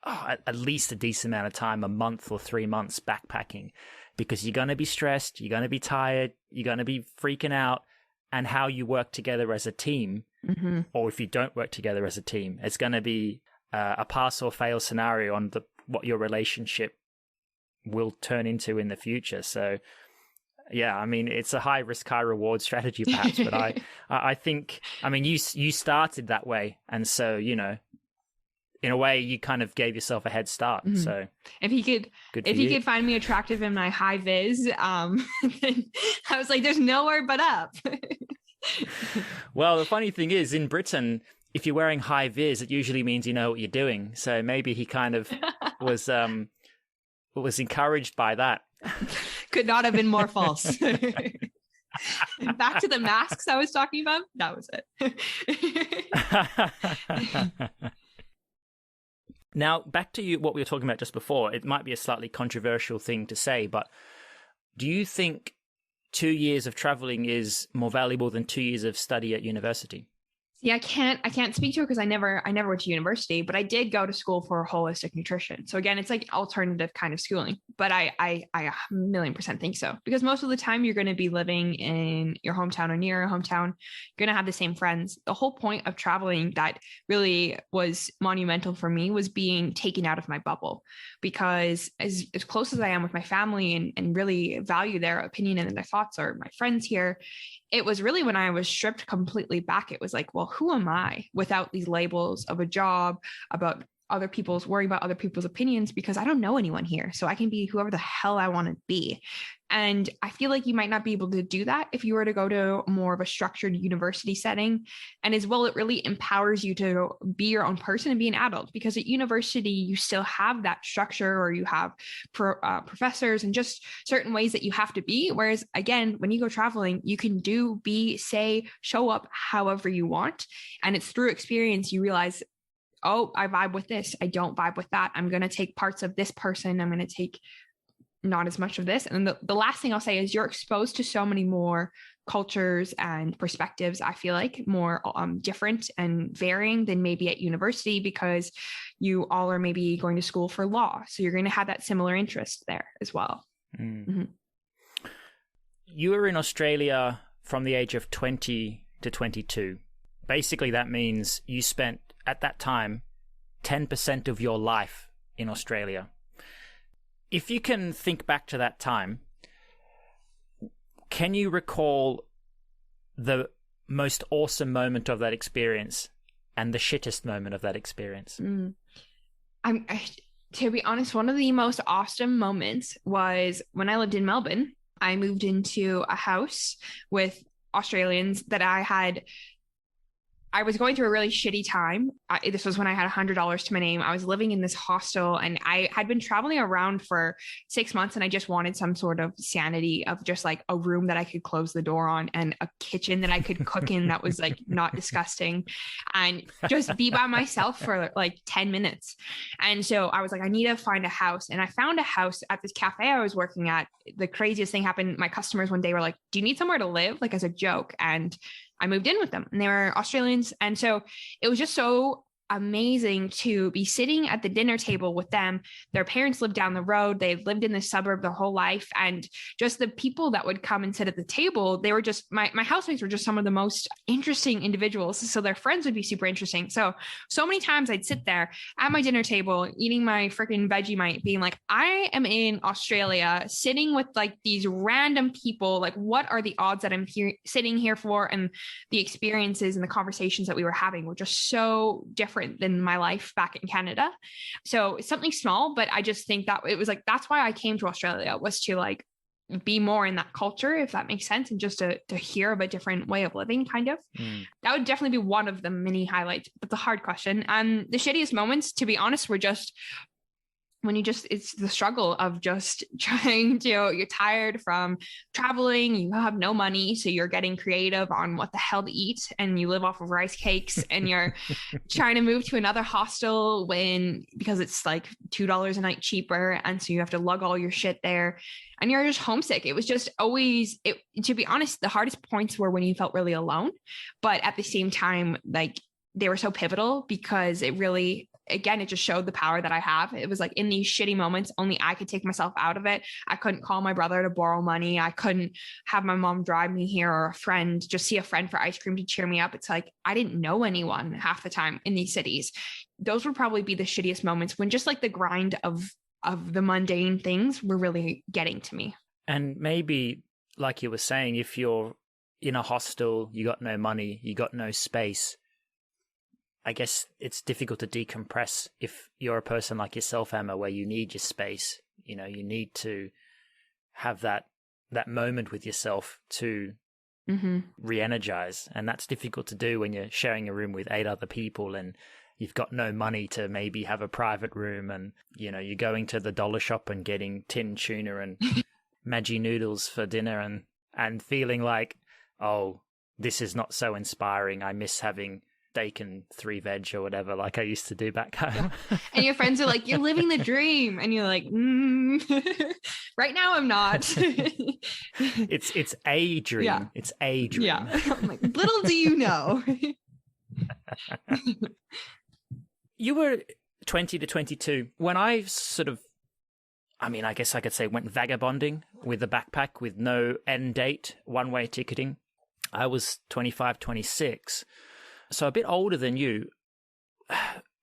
at least a decent amount of time, a month or 3 months backpacking, because you're going to be stressed, you're going to be tired, you're going to be freaking out, and how you work together as a team, or if you don't work together as a team, it's going to be a pass or fail scenario on what your relationship will turn into in the future. So yeah, I mean, it's a high risk, high reward strategy perhaps, but I think, I mean, you started that way. And so, you know, in a way you kind of gave yourself a head start. So if he could find me attractive in my high vis, then I was like, there's nowhere but up. Well, the funny thing is, in Britain, if you're wearing high vis, it usually means you know what you're doing. So maybe he kind of was encouraged by that. Could not have been more false. Back to the masks I was talking about. That was it. Now, back to what we were talking about just before. It might be a slightly controversial thing to say, but do you think 2 years of traveling is more valuable than 2 years of study at university? Yeah, I can't speak to it because I never went to university, but I did go to school for holistic nutrition. So again, it's like alternative kind of schooling, but I 1,000,000% think so, because most of the time you're going to be living in your hometown or near your hometown. You're going to have the same friends. The whole point of traveling that really was monumental for me was being taken out of my bubble, because as close as I am with my family and really value their opinion and their thoughts, or my friends here, it was really when I was stripped completely back, it was like, well, who am I without these labels of a job, about worrying about other people's opinions, because I don't know anyone here. So I can be whoever the hell I want to be. And I feel like you might not be able to do that if you were to go to more of a structured university setting. And as well, it really empowers you to be your own person and be an adult, because at university, you still have that structure, or you have professors and just certain ways that you have to be. Whereas again, when you go traveling, you can do, be, say, show up however you want. And it's through experience you realize, oh, I vibe with this, I don't vibe with that. I'm going to take parts of this person, I'm going to take not as much of this. And the last thing I'll say is you're exposed to so many more cultures and perspectives, I feel like more different and varying than maybe at university, because you all are maybe going to school for law. So you're going to have that similar interest there as well. You were in Australia from the age of 20 to 22. Basically, that means you spent, at that time, 10% of your life in Australia. If you can think back to that time, can you recall the most awesome moment of that experience and the shittest moment of that experience? To be honest, one of the most awesome moments was when I lived in Melbourne. I moved into a house with Australians that I I was going through a really shitty time. This was when I had $100 to my name. I was living in this hostel and I had been traveling around for 6 months and I just wanted some sort of sanity of just like a room that I could close the door on and a kitchen that I could cook in that was like not disgusting and just be by myself for like 10 minutes. And so I was like, I need to find a house. And I found a house at this cafe I was working at. The craziest thing happened. My customers one day were like, do you need somewhere to live? Like as a joke. And I moved in with them and they were Australians. And so it was just so amazing to be sitting at the dinner table with them. Their parents lived down the road. They lived in the suburb their whole life. And just the people that would come and sit at the table, they were just, my housemates were just some of the most interesting individuals. So their friends would be super interesting. So many times I'd sit there at my dinner table, eating my freaking Vegemite, being like, I am in Australia, sitting with like these random people. Like, what are the odds that I'm here sitting here for? And the experiences and the conversations that we were having were just so different than my life back in Canada. So it's something small, but I just think that it was like, that's why I came to Australia, was to like be more in that culture, if that makes sense. And just to hear of a different way of living kind of, that would definitely be one of the many highlights. But the hard question, the shittiest moments, to be honest, were just when it's the struggle of just trying to, you're tired from traveling, you have no money. So you're getting creative on what the hell to eat and you live off of rice cakes and you're trying to move to another hostel because it's like $2 a night cheaper. And so you have to lug all your shit there and you're just homesick. It was just always, to be honest, the hardest points were when you felt really alone, but at the same time, like they were so pivotal because it really, again, it just showed the power that I have. It was like in these shitty moments, only I could take myself out of it. I couldn't call my brother to borrow money. I couldn't have my mom drive me here or just see a friend for ice cream to cheer me up. It's like, I didn't know anyone half the time in these cities. Those would probably be the shittiest moments when just like the grind of the mundane things were really getting to me. And maybe, like you were saying, if you're in a hostel, you got no money, you got no space, I guess it's difficult to decompress if you're a person like yourself, Emma, where you need your space. You know, you need to have that moment with yourself to re-energize. And that's difficult to do when you're sharing a room with 8 other people and you've got no money to maybe have a private room. And, you know, you're going to the dollar shop and getting tin tuna and Maggi noodles for dinner and feeling like, oh, this is not so inspiring. I miss having steak and 3 veg or whatever, like I used to do back home. Yeah. And your friends are like, you're living the dream. And you're like, right now I'm not. It's a dream. Yeah. It's a dream. Yeah. I'm like, little do you know. You were 20 to 22. When I I guess I could say went vagabonding with a backpack with no end date, one-way ticketing, I was 25, 26. So a bit older than you.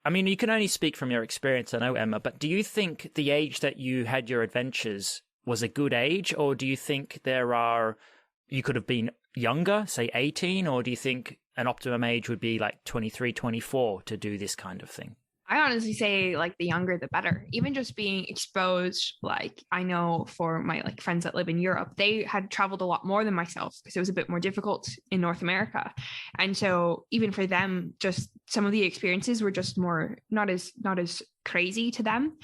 I mean, you can only speak from your experience, I know, Emma, but do you think the age that you had your adventures was a good age, or do you think you could have been younger, say 18, or do you think an optimum age would be like 23, 24 to do this kind of thing? I honestly say like the younger, the better. Even just being exposed, like I know for my like friends that live in Europe, they had traveled a lot more than myself because it was a bit more difficult in North America. And so even for them, just some of the experiences were just more, not as crazy to them.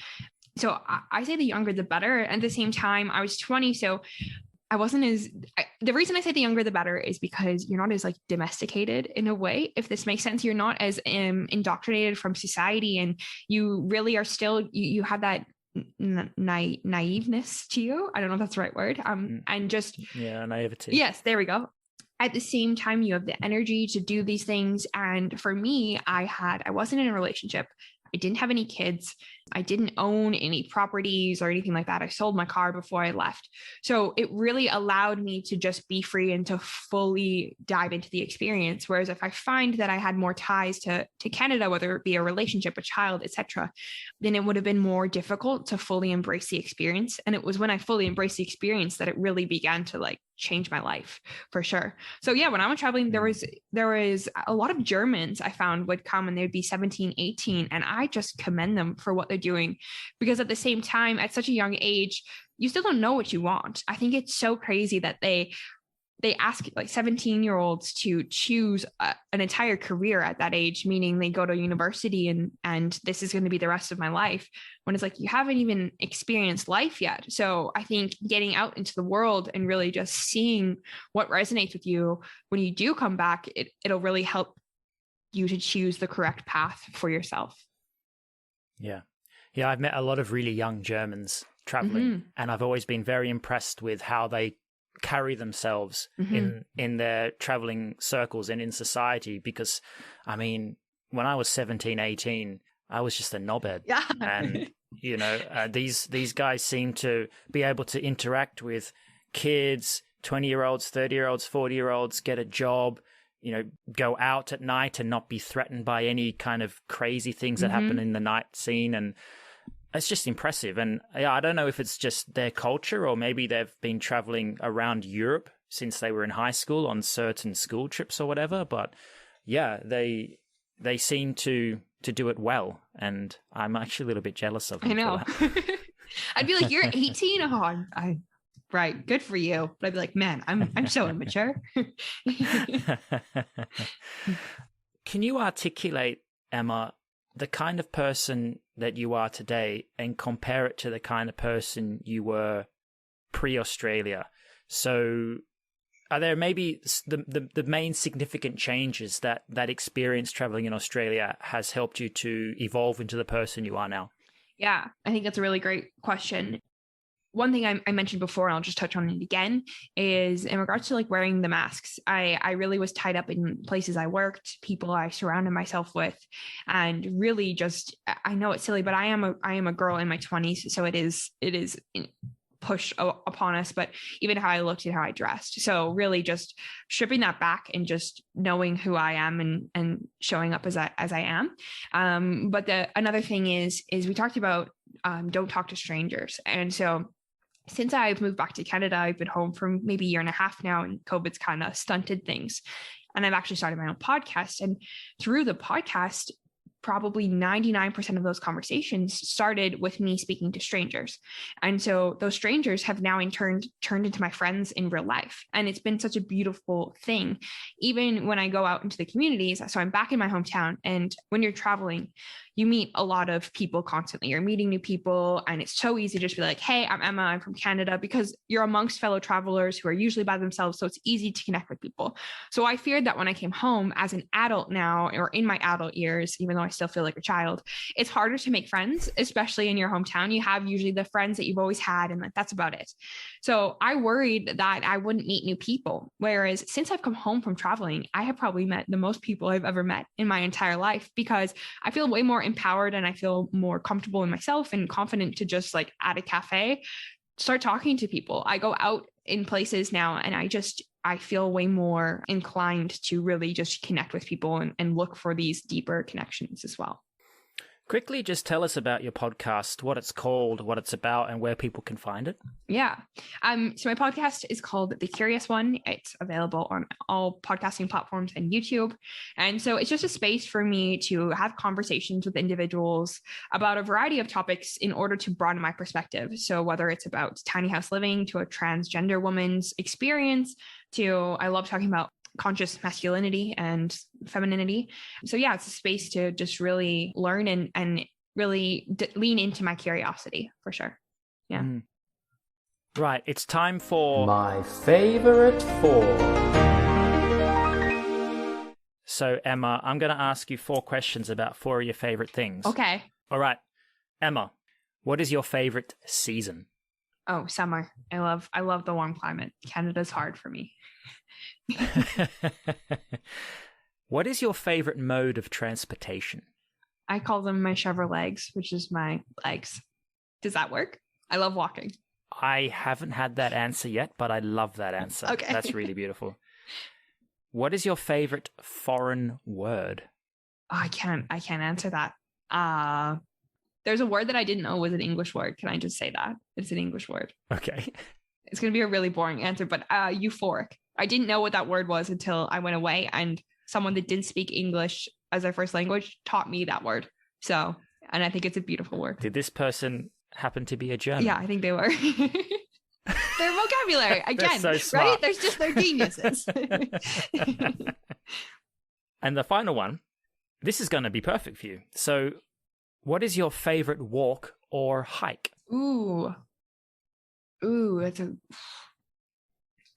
So I say the younger, the better. At the same time, I was 20. So I wasn't the reason I say the younger, the better is because you're not as like domesticated in a way, if this makes sense. You're not as indoctrinated from society and you really are still, you have that naiveness to you. I don't know if that's the right word. And just. Yeah, naivety. Yes, there we go. At the same time, you have the energy to do these things. And for me, I wasn't in a relationship. I didn't have any kids. I didn't own any properties or anything like that. I sold my car before I left. So it really allowed me to just be free and to fully dive into the experience. Whereas if I find that I had more ties to Canada, whether it be a relationship, a child, etc., then it would have been more difficult to fully embrace the experience. And it was when I fully embraced the experience that it really began to like change my life for sure. So yeah, when I went traveling, there was a lot of Germans I found would come and they'd be 17, 18. And I just commend them for what they're doing, because at the same time, at such a young age, you still don't know what you want. I think it's so crazy that they they ask like 17-year-olds to choose an entire career at that age, meaning they go to university and this is going to be the rest of my life, when it's like you haven't even experienced life yet. So I think getting out into the world and really just seeing what resonates with you when you do come back, it'll really help you to choose the correct path for yourself. Yeah. Yeah, I've met a lot of really young Germans traveling, and I've always been very impressed with how they carry themselves in their traveling circles and in society. Because, I mean, when I was 17, 18, I was just a knobhead. Yeah. And, you know, these guys seem to be able to interact with kids, 20-year-olds, 30-year-olds, 40-year-olds, get a job, you know, go out at night and not be threatened by any kind of crazy things that happen in the night scene. And it's just impressive. And yeah, I don't know if it's just their culture or maybe they've been traveling around Europe since they were in high school on certain school trips or whatever. But yeah, they seem to do it well. And I'm actually a little bit jealous of them. I know. For that. I'd be like, you're 18? Oh, right. Good for you. But I'd be like, man, I'm so immature. Can you articulate, Emma, the kind of person that you are today and compare it to the kind of person you were pre-Australia? So are there maybe the main significant changes that experience traveling in Australia has helped you to evolve into the person you are now? Yeah, I think that's a really great question. One thing I mentioned before, and I'll just touch on it again, is in regards to like wearing the masks. I really was tied up in places I worked, people I surrounded myself with, and really just, I know it's silly, but I am a girl in my 20s, so it is pushed upon us, but even how I looked and how I dressed. So really just stripping that back and just knowing who I am and showing up as I am. But another thing is we talked about don't talk to strangers. And so since I've moved back to Canada, I've been home for maybe a year and a half now, and COVID's kind of stunted things. And I've actually started my own podcast. And through the podcast, probably 99% of those conversations started with me speaking to strangers. And so those strangers have now in turn turned into my friends in real life. And it's been such a beautiful thing. Even when I go out into the communities, so I'm back in my hometown, and when you're traveling, you meet a lot of people constantly. You're meeting new people, and it's so easy to just be like, hey, I'm Emma, I'm from Canada, because you're amongst fellow travelers who are usually by themselves. So it's easy to connect with people. So I feared that when I came home as an adult now, or in my adult years, even though I still feel like a child, it's harder to make friends, especially in your hometown. You have usually the friends that you've always had, and that's about it. So I worried that I wouldn't meet new people. Whereas since I've come home from traveling, I have probably met the most people I've ever met in my entire life, because I feel way more empowered and I feel more comfortable in myself and confident to just like at a cafe, start talking to people. I go out in places now and I feel way more inclined to really just connect with people and look for these deeper connections as well. Quickly, just tell us about your podcast, what it's called, what it's about, and where people can find it. Yeah. So my podcast is called The Curious One. It's available on all podcasting platforms and YouTube. And so it's just a space for me to have conversations with individuals about a variety of topics in order to broaden my perspective. So whether it's about tiny house living to a transgender woman's experience, to I love talking about conscious masculinity and femininity. So yeah, it's a space to just really learn and really lean into my curiosity for sure. Yeah. Right. It's time for my favorite four. So Emma, I'm going to ask you 4 questions about 4 of your favorite things. Okay. All right. Emma, what is your favorite season? Oh, summer. I love the warm climate. Canada's hard for me. What is your favorite mode of transportation? I call them my Chevrolets, which is my legs. Does that work? I love walking. I haven't had that answer yet, but I love that answer. Okay. That's really beautiful. What is your favorite foreign word? Oh, I can't answer that. There's a word that I didn't know was an English word. Can I just say that? It's an English word. Okay. It's going to be a really boring answer, but euphoric. I didn't know what that word was until I went away, and someone that didn't speak English as their first language taught me that word. So, and I think it's a beautiful word. Did this person happen to be a German? Yeah, I think they were. their vocabulary again, so right? smart. They're geniuses. And the final one, this is going to be perfect for you. So, what is your favorite walk or hike? Ooh, that's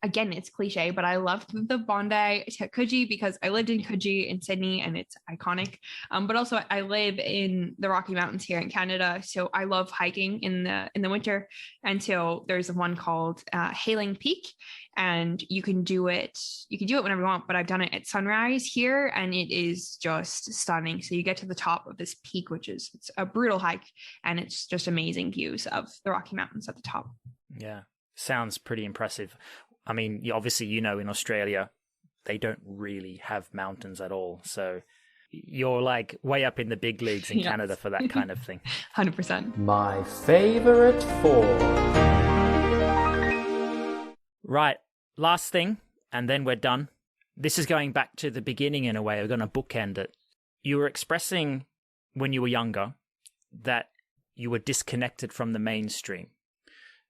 again, it's cliche, but I loved the Bondi to Coogee because I lived in Coogee in Sydney and it's iconic. But also I live in the Rocky Mountains here in Canada, so I love hiking in the winter. And so there's one called Hailing Peak, and you can do it whenever you want. But I've done it at sunrise here, and it is just stunning. So you get to the top of this peak, it's a brutal hike, and it's just amazing views of the Rocky Mountains at the top. Yeah, sounds pretty impressive. I mean, obviously, in Australia, they don't really have mountains at all. So you're like way up in the big leagues in Canada for that kind of thing. 100%. My favorite 4. Right. Last thing, and then we're done. This is going back to the beginning in a way. We're going to bookend it. You were expressing when you were younger that you were disconnected from the mainstream.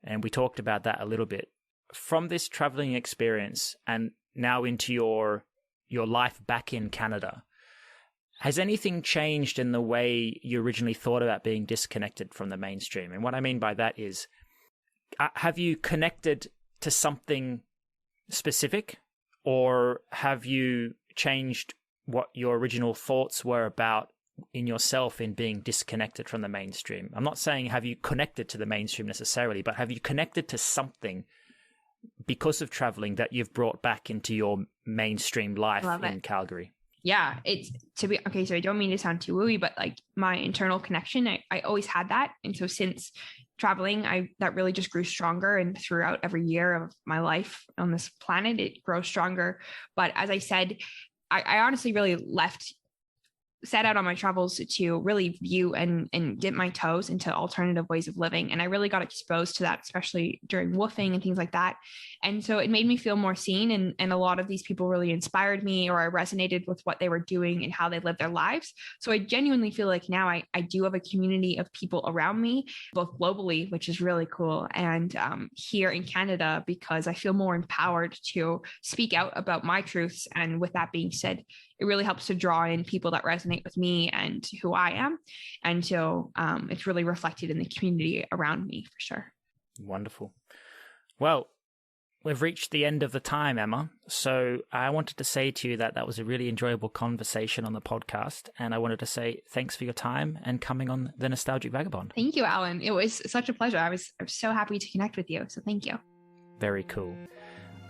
And we talked about that a little bit. From this traveling experience and now into your life back in Canada, has anything changed in the way you originally thought about being disconnected from the mainstream? And what I mean by that is, have you connected to something specific, or have you changed what your original thoughts were about in yourself in being disconnected from the mainstream? I'm not saying have you connected to the mainstream necessarily, but have you connected to something because of traveling that you've brought back into your mainstream life in Calgary? Yeah, it's okay. So I don't mean to sound too wooey, but like my internal connection, I always had that. And so since traveling, that really just grew stronger. And throughout every year of my life on this planet, it grows stronger. But as I said, I honestly really set out on my travels to really view and dip my toes into alternative ways of living. And I really got exposed to that, especially during woofing and things like that. And so it made me feel more seen. And a lot of these people really inspired me, or I resonated with what they were doing and how they lived their lives. So I genuinely feel like now I do have a community of people around me, both globally, which is really cool, and here in Canada, because I feel more empowered to speak out about my truths. And with that being said, it really helps to draw in people that resonate with me and who I am. And so it's really reflected in the community around me for sure. Wonderful. Well, we've reached the end of the time, Emma. So I wanted to say to you that was a really enjoyable conversation on the podcast. And I wanted to say thanks for your time and coming on the Nostalgic Vagabond. Thank you, Alan. It was such a pleasure. I was so happy to connect with you. So thank you. Very cool.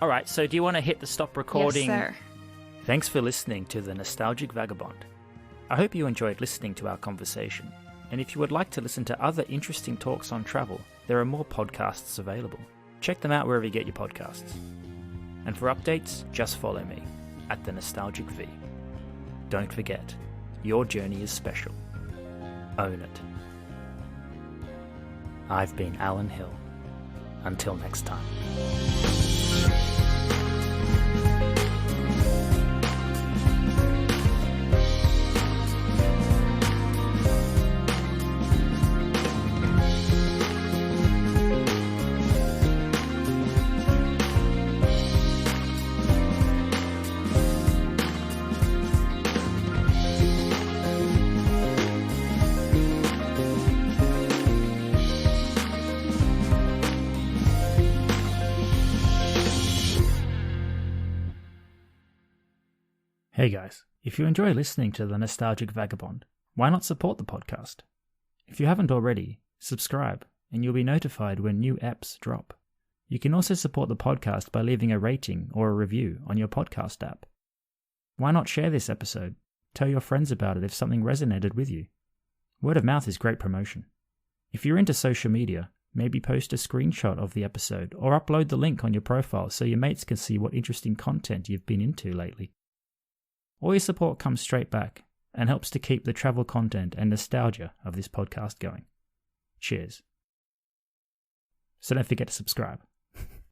All right. So do you want to hit the stop recording? Yes, sir. Thanks for listening to the Nostalgic Vagabond. I hope you enjoyed listening to our conversation. And if you would like to listen to other interesting talks on travel, there are more podcasts available. Check them out wherever you get your podcasts. And for updates, just follow me at the Nostalgic V. Don't forget, your journey is special. Own it. I've been Alan Hill. Until next time. Hey guys, if you enjoy listening to the Nostalgic Vagabond, why not support the podcast? If you haven't already, subscribe and you'll be notified when new eps drop. You can also support the podcast by leaving a rating or a review on your podcast app. Why not share this episode? Tell your friends about it if something resonated with you. Word of mouth is great promotion. If you're into social media, maybe post a screenshot of the episode or upload the link on your profile so your mates can see what interesting content you've been into lately. All your support comes straight back and helps to keep the travel content and nostalgia of this podcast going. Cheers. So don't forget to subscribe.